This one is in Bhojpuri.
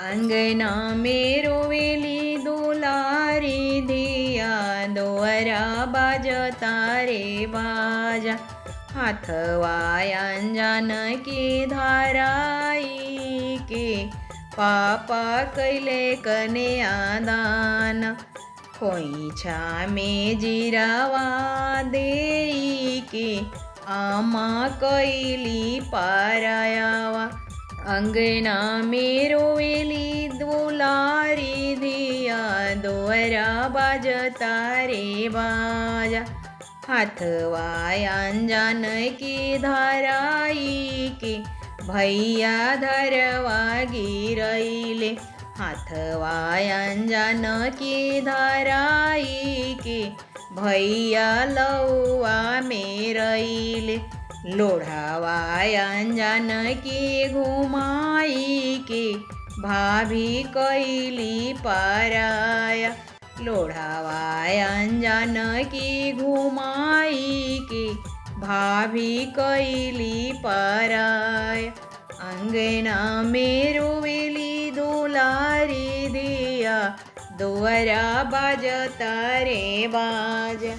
अंगना में रोवेली दुलारी धिया दोहरा बाजता रे बाजा हाथवाय अंजन की धाराई के पापा कैले कन्या दान खोइछा में जीरावा देई के आमा कैली पारायावा अंगना में रोवेली दुलारी धिया दोहरा बाजता रे बाजा हाथवाय अंजन की धाराई के भैया धरवा गिरैले हाथवाय अंजन की धाराई के भैया लौआ में रैले लोढ़ावाय अंजन की घुमाई के भाभी कैली पाराया लोढ़ावाय अंजन की घुमाई के भाभी कैली पाराया अंगना में रोवेली दुलारी दिया दोहरा बाजता रे बाजा।